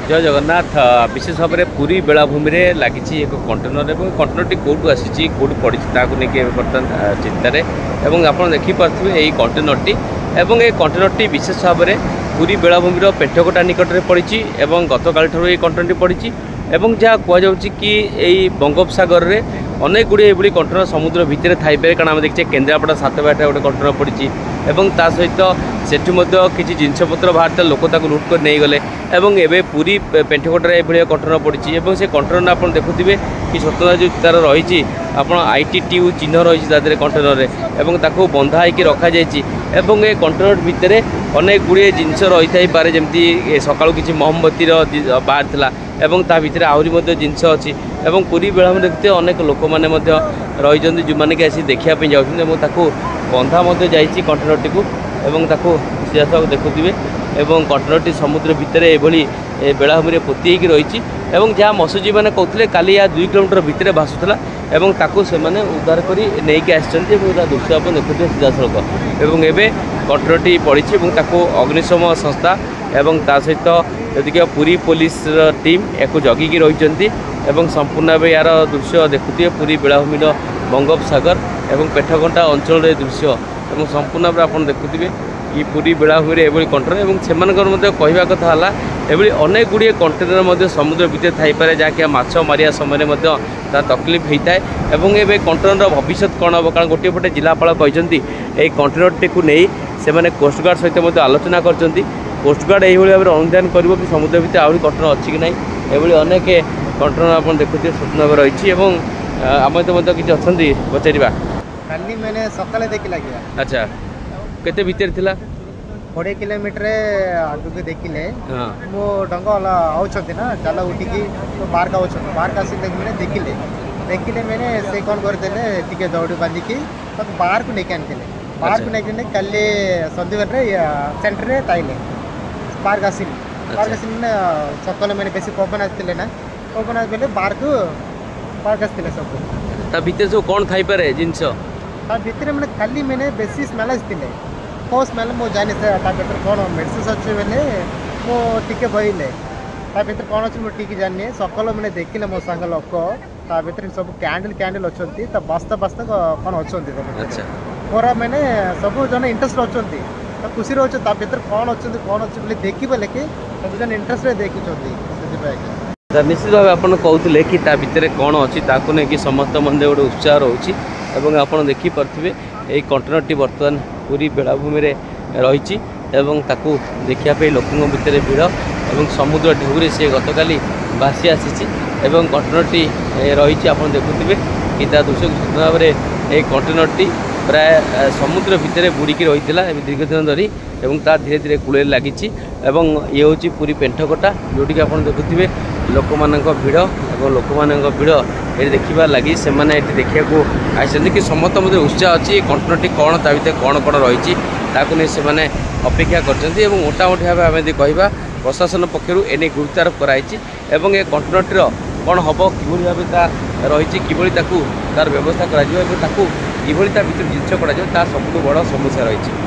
जय जगन्नाथ। विशेष भाव में पूरी बेलाभूमि में लगी एक कंटेनर और कंटेनर टी कौटू आसी कौट पड़ी बर्तमान चिंतार आप देखिपे यही कंटेनर टी एवं ये कंटेनर टी विशेष भाव में पूरी बेलाभूमि पेठकोटा निकट में पड़ी गत काल ठार कंटेनर टी पड़ी जहाँ कहु कि यही बंगोपसागर में अनेक गुड़े ये कंटेनर समुद्र भितर थाईपे कारण आम देखिए केन्द्रापड़ा सातबाटा गोटे कंटेनर पड़ी ता सहित सेठू किसी जिनपतर बाहर लोक लुट कर नहीं गले एवं पूरी पेंठकोटार ये कंटेनर पड़ी से कंटेनर आप देखुए कि सतना जो तार रही ITTU चिन्ह रही कंटेनर में बंधा होकर रखा एवं ये कंटेनर भितर अनेक गुड़े जिनस रही थाई पारे जमी सकाळु किसी मोमबत्तीर बाहर था एवं ता भितर आहरी जिनस अच्छी एवं पूरी बेलाभूमि देखते अनेक लोक मैंने रही जो मैंने कि आसी देखापी जाऊँ बंधा जाइए कंटेनर टी को सीधा देखुए एवं कंटेनर टी समुद्र भितर ये बेलाभूमि में पोती होकर रही जहाँ मत्स्यजीवी मैंने कहते काली या 2 किलोमीटर भितर भासुला से उद्धार कर नहीं आसते दृश्य आप देखुए सीधा सड़क एवं एवं कंटेनर टी पड़ी अग्निशम संस्था एवं ता सहित जदि पूरी पुलिस टीम या जगिकी रही संपूर्ण भाव यार दृश्य देखुए पूरी बेलाभूमि बंगोपसागर एवं पेठघंटा अंचल दृश्य और संपूर्ण भाव आप देखुए कि पूरी बेलाभूमि ये कंटेनर से कहवा कथा ये अनेक गुड़िए कंटेनर समुद्र भितर थाईपे जहाँकि माछ मारिया समय तकलीफ होता है और ये कंटेनर भविष्य कौन हम कारण गोटे पटे जिलापाल कहते यही कंटेनर टी को नहीं से कोस्टगार्ड सहित आलोचना कर कोस्टगार्ड यही भाव में अनुधान कर समुद्र भितर आहरी कंटेनर अच्छी कि ना ये अनेक कंटेनर आप देखुए सूचना रही आम तो किसी अच्छा पचार काली मैंने सकाले देखला गया। अच्छा केते भीतर थिला 20 किलोमीटर आगु के देखिले मो डंगा वाला आउछथि ना जाला उठिकी तो बाहर का आउछथि बाहर का से मैंने देखिले मैंने से कौन कर देले टिके दौड़ी बांधी की तो बाहर को लेके आनथिले बाहर को लेके कल्ले संदिवर रे सेंटर रे ताइले बाहर का सीन ने सकाले मैंने बेसी पवन आथिले ना पवन आथिले बाहर का आथिले सब ता भीतर जो कौन थाई पारे जिंस ता भीतर मैंने खाली मैंने बेसी स्मेल आथिले को स्मेल मो जानि से ता भीतर कौन मेडिसिन अच्छे बेले मो टिके भइले ता भीतर कौन अच्छे मो टिके जानि सकाल मैंने देखिले मो संग लोक ता भीतर सब कैंडल अछंती ता बस्ता कौन अछंती अच्छा पूरा मैंने सब जन इंटरेस्ट अछंती ता खुशी रहछ ता भीतर कौन अछंती कौन अच्छे बोले देखिबे लेके सब जन इंटरेस्ट रे देखिछंती सेति निश्चित भाव आप कहते कि भितर कौन अच्छी ताकू नहीं समस्त मन गोटे उत्साह रोचे आप देखिपे यही कंटेनर टी बर्तमान पूरी बेलाभूमि में रही देखापी लोकों भितर भिड़ और समुद्र ढेउरे से गतकाली भासी आसी कंटेनर टी रही आप देखुए कि दृश्य सूचना भाव में यही कंटेनर टी प्राय समुद्र भितर बुड़िकी रही है दीर्घ दिन धरी धीरे धीरे कूल लगी ये हूँ पूरी पेंठकोटा जोटि आप देखुए लोक भिड़ और लोक भिड़ ये देखा लगी से देखा आसती कि समस्त मध्य उत्साह अच्छी कंटेनर टी कौन ता भर कौन कौन रही नहीं से अपेक्षा कर मोटामोटी भाव आम यदि कह प्रशासन पक्षर एने गुरुत्वारोप कराई ये कंटेनर टीर कौन हम कि भाव रही कि तार व्यवस्था कर भितर जिनस कर सब बड़ समस्या रही।